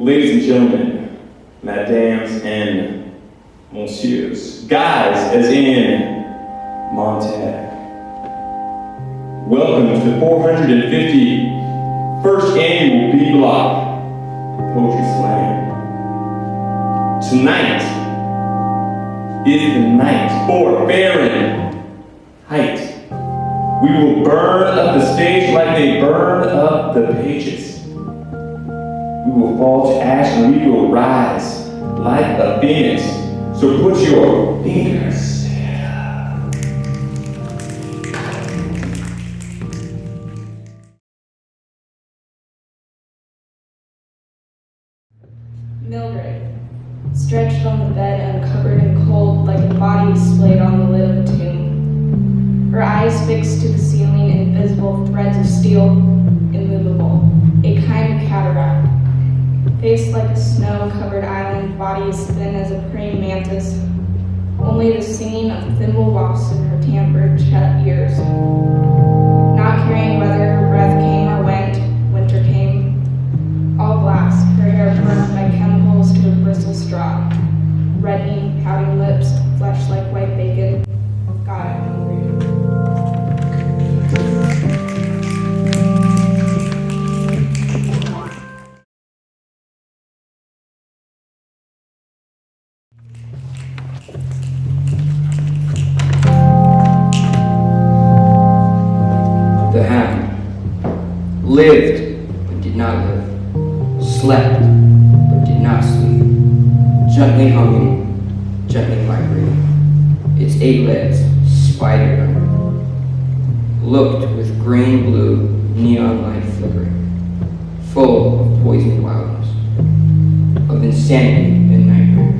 Ladies and gentlemen, mesdames and messieurs, guys as in Montag, welcome to the 451st annual B Block Poetry Slam. Tonight is the night for Fahrenheit. We will burn up the stage like they burn up the pages. We will fall to ash and we will rise like a phoenix. So put your fingers. Mildred, stretched on the bed and covered in cold like a body displayed on the lid of a tomb. Her eyes fixed to the ceiling, invisible threads of steel, immovable, a kind of cataract. Face like a snow-covered island, body as thin as a praying mantis. Only the singing of thimble wasps in her tampered shut ears. Not caring whether her breath came or went, winter came. All glass, her hair burned by chemicals to a bristle straw. Reddening, pouting lips, flesh like white bacon. God, I'm hungry. The hound lived but did not live, slept but did not sleep, gently humming, gently vibrating, its 8 legs spidered under, looked with green-blue neon light flickering, full of poisoned wildness, of insanity and nightmare,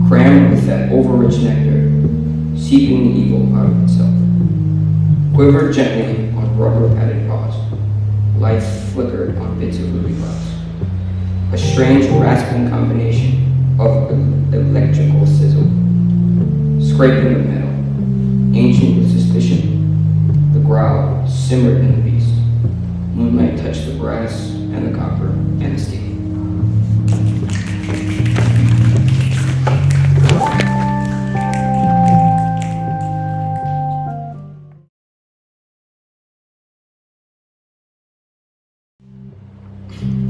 crammed with that over-rich nectar, seeping the evil out of itself. Quivered gently on rubber-padded paws. Lights flickered on bits of lily glass. A strange rasping combination of electrical sizzle. Scraping of metal. Ancient with suspicion. The growl simmered in the beast. Moonlight touched the brass and the copper and the steel.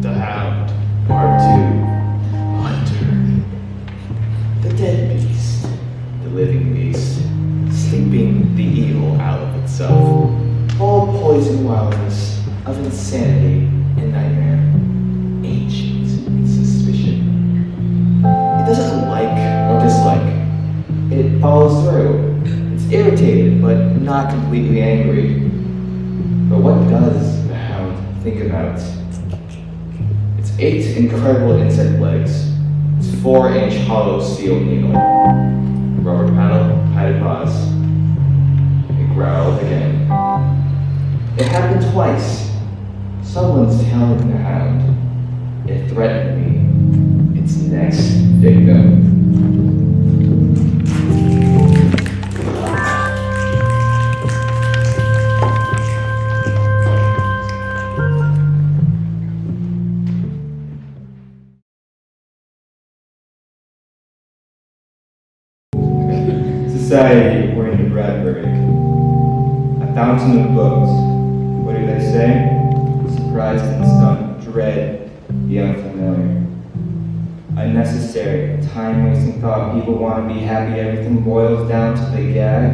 The Hound, Part 2, Hunter. The dead beast, the living beast, sleeping the evil out of itself. All poison wildness of insanity and nightmare, ancient in suspicion. It doesn't like or dislike, it follows through. It's irritated but not completely angry. But what does the Hound think about? 8 incredible insect legs, its 4-inch hollow steel needle, rubber padded paws. It growled again. It happened twice. Someone's telling the Hound. It threatened me, its next victim. Society according to Bradbury. A fountain of books. What do they say? Surprised and stunned, dread the unfamiliar. Unnecessary, time-wasting thought. People want to be happy. Everything boils down to they gag.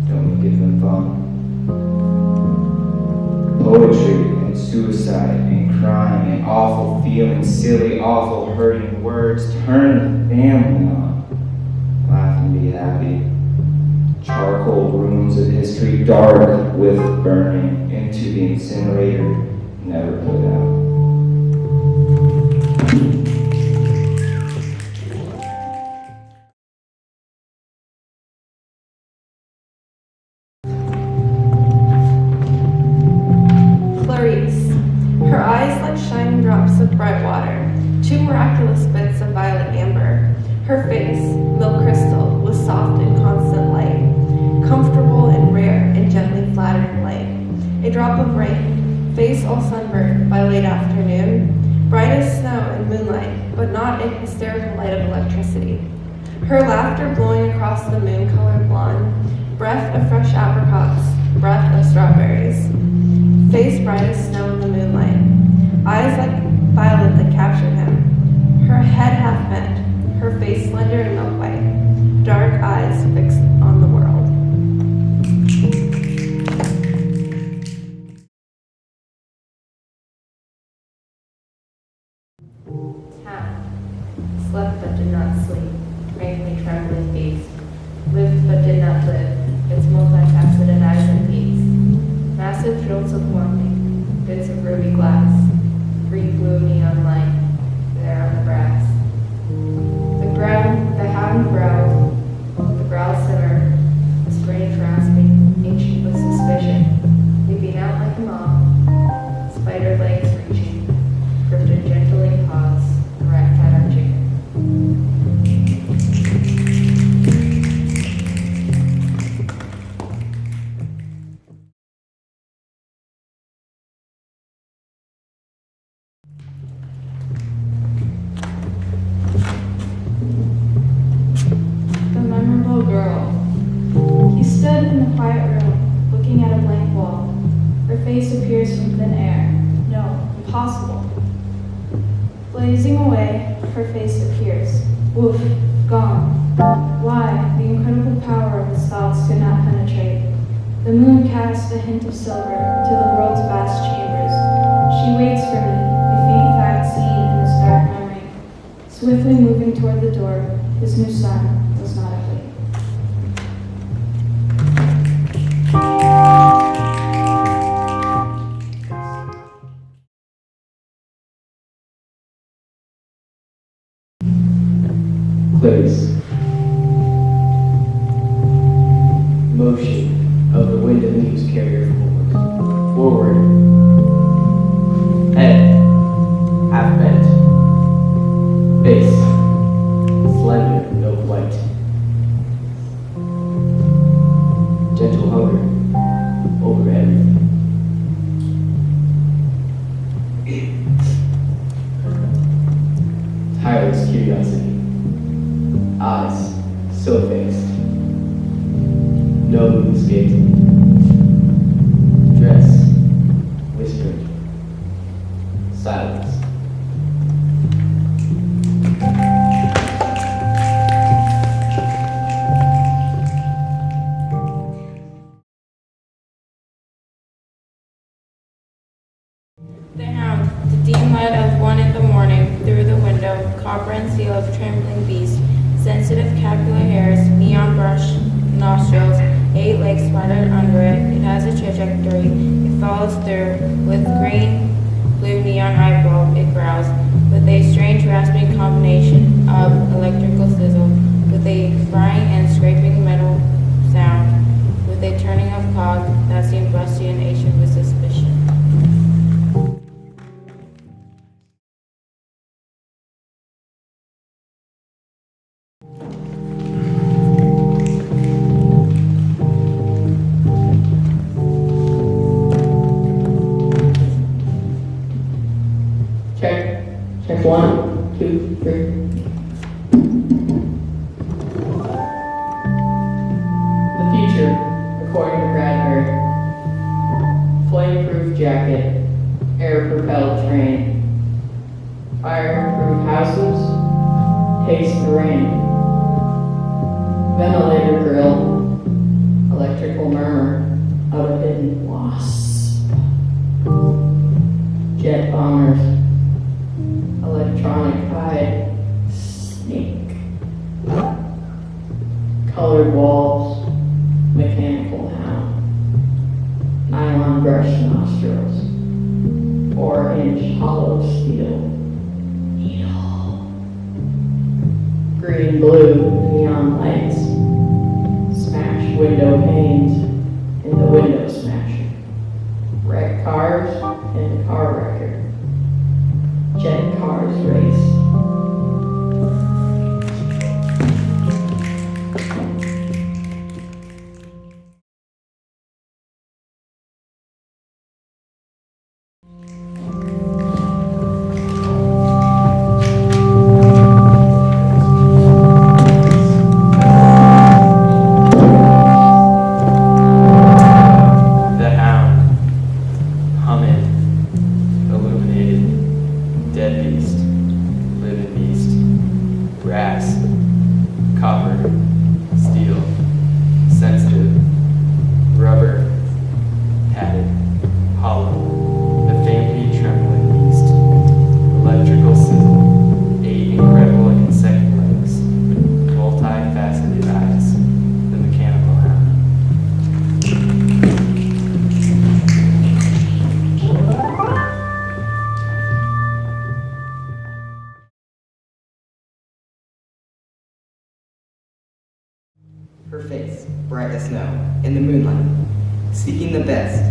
Don't give them fun. Poetry and suicide and crying and awful feelings, silly, awful, hurting words. Turn the family on. Laugh and be happy. Charcoal rooms of history, dark with burning, into the incinerator, never put out. Clarice, her eyes like shining drops of bright water, 2 miraculous bits of violet amber. Her face, milk crystal, was soft and constant light, comfortable and rare and gently flattering light. A drop of rain, face all sunburned by late afternoon, bright as snow in moonlight, but not in hysterical light of electricity. Her laughter blowing across the moon-colored lawn, breath of fresh apricots, breath of strawberries. Face bright as snow in the moonlight, eyes like violet that captured him. Her head half bent, her face slender and milk white, dark eyes fixed on the world. Town. Slept but did not sleep, frankly trembling face. Lived but did not live, its multifaceted eyes and beaks. Massive jolts of warming, bits of ruby glass, green blue neon light, there on the brass. The hound growled, the growl simmered, a strange rasping, ancient with suspicion, leaping out like a moth, spider legs reaching, drifted gentling paws, the rat cat on chicken. The memorable girl. He stood in the quiet room, looking at a blank wall. Her face appears from thin air. No, impossible. Blazing away, her face appears. Woof, gone. Why, the incredible power of his thoughts could not penetrate. The moon cast a hint of silver to the world's vast chambers. She waits for me, a faint fact seen in his dark memory. Swiftly moving toward the door, his new son was not awake. Clarice. Motion of the wind and leaves carry her forward. Head, half bent. Face, slender, milk white. Gentle hunger over everything. Tireless curiosity. Eyes so fixed. No moon escaped. Dress, whispered. Silence. The hound, the dim light of 1 in the morning, through the window, copper and seal of trembling beast, sensitive capillary hairs, neon brush nostrils, 8 legs splattered under it. It has a trajectory. It follows through. With green, blue neon eyeball, it growls, with a strange rasping combination of electrical sizzle, with a frying and scraping metal sound, with a turning of cog that seemed rusty and ancient with suspicion. Check 1, 2, 3. The future, according to Bradbury. Flame-proof jacket, air-propelled train, fire-proof houses, taste the rain, ventilator grill, electrical murmur of a hidden wasp, jet bombers, electronic hide, snake, colored walls, mechanical hound, nylon brush nostrils, 4-inch hollow steel, needle, green blue neon lights, smashed window panes in the window smasher, wrecked cars in the car wrecker. Jet cars race. bright as snow, in the moonlight, seeking the best.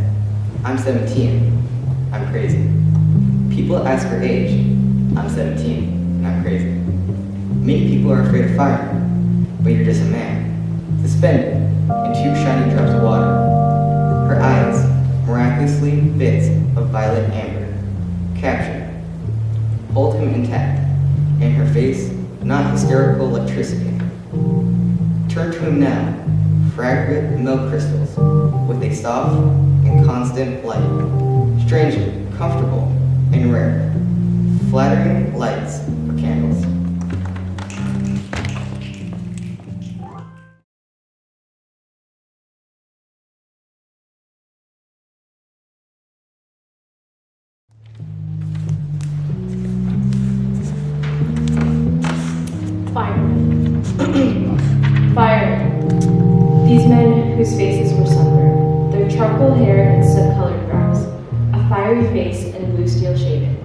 I'm 17. I'm crazy. People ask her age. I'm 17, and I'm crazy. Many people are afraid of fire, but you're just a man, suspended in 2 shining drops of water. Her eyes, miraculously bits of violet amber, captured. Hold him intact, and her face, not hysterical electricity. Turn to him now, fragrant milk crystals, with a soft and constant light, strangely comfortable and rare, flattering lights for candles. Firemen. Firemen. These men whose faces were sunburned, their charcoal hair and soot-colored brows, a fiery face and blue steel shaving,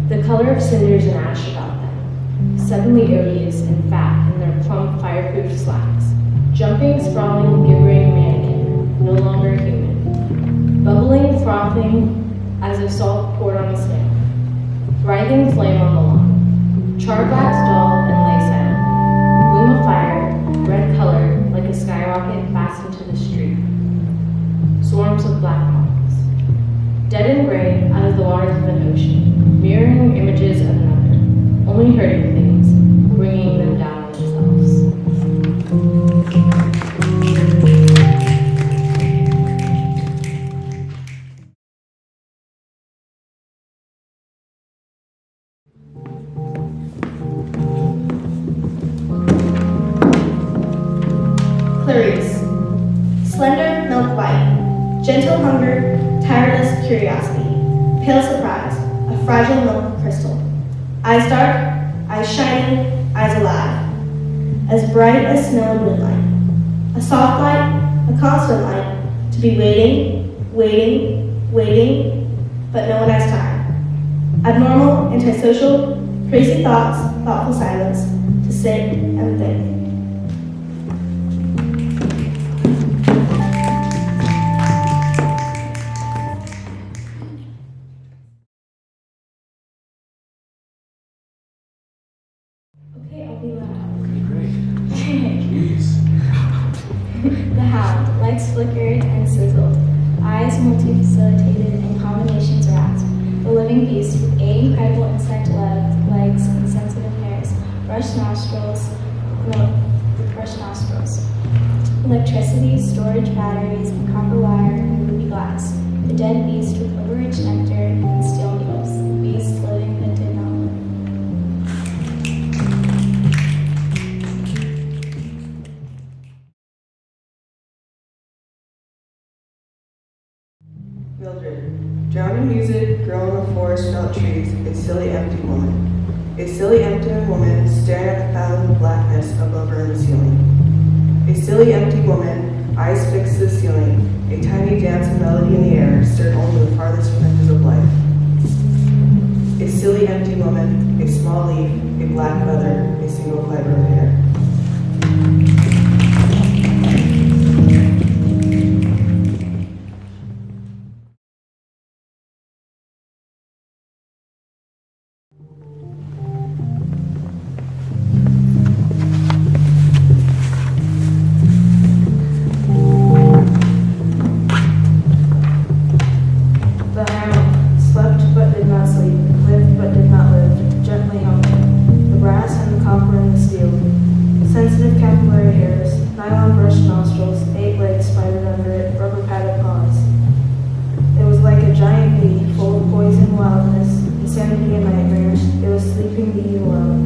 the color of cinders and ash about them, suddenly odious and fat in their plump fireproof slacks, jumping, sprawling, gibbering mannequin, no longer human, bubbling, frothing, as if salt poured on a snail, writhing flame on the lawn, char-black dull and lace out, bloom of fire, red color like a skyrocket fastened to the street, swarms of black moths, dead and gray out of the waters of an ocean, mirroring images of another, only hurting things, bringing them down on themselves. Clarice. Slender, milk white. Gentle hunger, tireless curiosity. Pale surprise, a fragile milk crystal. Eyes dark, eyes shining, eyes alive. As bright as snow in moonlight. A soft light, a constant light, to be waiting, but no one has time. Abnormal, antisocial, crazy thoughts, thoughtful silence, to sit and think. Okay, I'll be loud. Okay, great. Jeez. The hound, lights flickered and sizzled, eyes multi-facilitated and combinations rasped. The living beast with 8 incredible insect legs and sensitive hairs, brushed nostrils. Electricity, storage batteries, and copper wire and ruby glass. The dead beast with overrich nectar and steel needles. The beast living but did not live. Mildred. Drowned in music, girl in the forest without trees, a silly empty woman. A silly empty woman staring at the fathom of blackness above her in the ceiling. A silly empty woman, eyes fixed to the ceiling, a tiny dance of melody in the air, stirred only the farthest fringes of life. A silly empty woman, a small leaf, a black feather, a single fiber of hair. The hound slept but did not sleep, lived but did not live, gently humming. The brass and the copper and the steel. Sensitive capillary hairs, nylon brushed nostrils, 8 legs spidered under it, rubber padded paws. It was like a giant bee, full of poison, wildness, insanity, and nightmares. It was sleeping the evil out.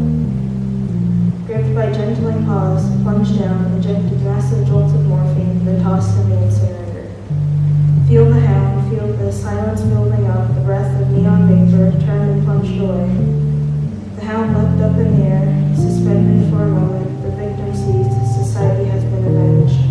Gripped by gentling paws, plunged down, injected massive jolts of morphine, then tossed in the incinerator. Feel the hound, feel the silence building up, the breath of neon vapor, turned and plunged away. The hound leapt up in the air, suspended for a moment, the victim seized, society has been avenged.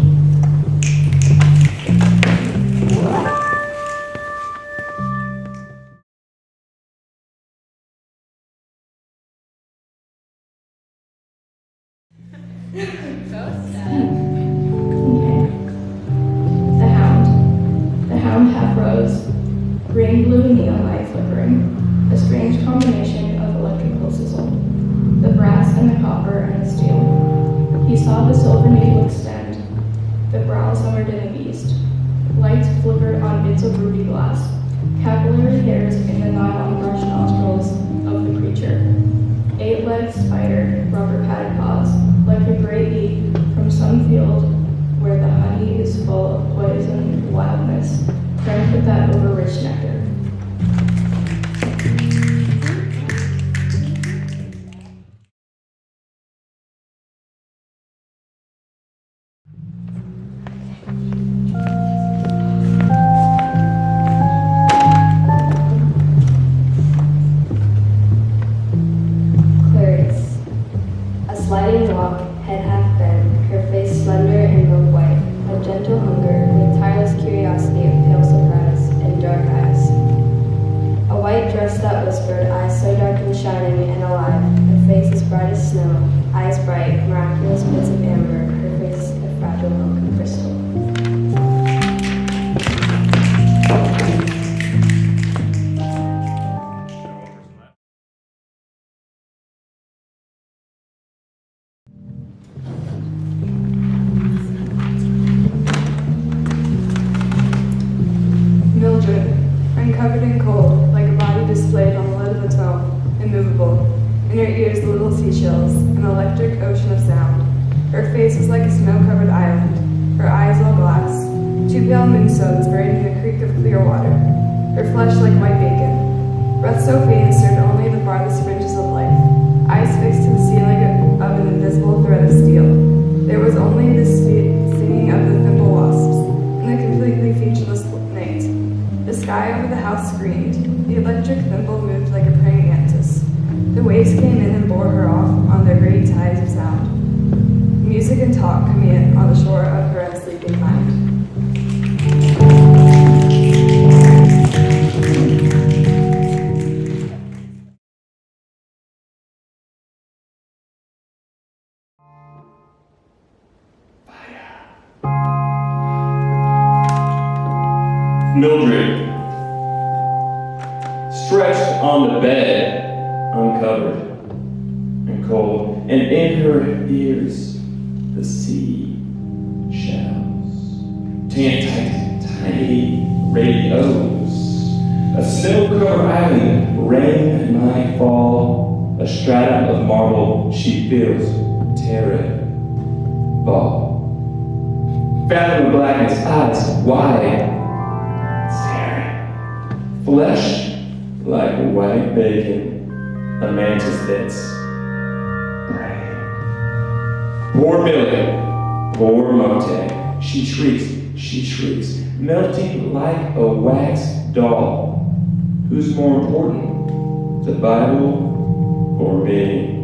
summer dinner feast. Lights flickered on bits of ruby glass, capillary hairs in the nylon brush nostrils of the creature. 8-legged spider, rubber-padded paws, like a great bee from some field where the honey is full of poison and wildness, drank with that over-rich nectar. Clarice. A sliding walk, head half bent, her face slender and milk white, a gentle hunger with tireless curiosity of pale surprise and dark eyes. A white dress that whispered, eyes so dark and shining and alive, her face as bright as snow, eyes bright, miraculous bits of amber, her face a fragile milk and crystal. Mildred, uncovered and cold, like a body displayed on the lid of a tome, immovable. In her ears the little seashells, an electric ocean of sound. Her face was like a snow-covered island, her eyes all glass, 2 pale moonstones buried in a creek of clear water, her flesh like white bacon. Breath so faint it served only the farthest fringes of life, eyes fixed to the ceiling of an invisible thread of steel. There was only the singing of the thimble wasps, and the completely featureless night. The sky over the house screamed. The electric thimble moved like a praying mantis. The waves came in and bore her off on their great tides of sound. Music and talk coming in on the shore of her unsleeping mind. Mildred, stretched on the bed, uncovered and cold, and in her ears the sea shells, tiny radios. A snow-covered island, rain might fall, a stratum of marble she feels terrible. Fathom of blackness, eyes wide, staring. Flesh like white bacon, a mantis that's praying. Poor Billy, poor Mote, she shrieks, melting like a wax doll. Who's more important, the Bible or me?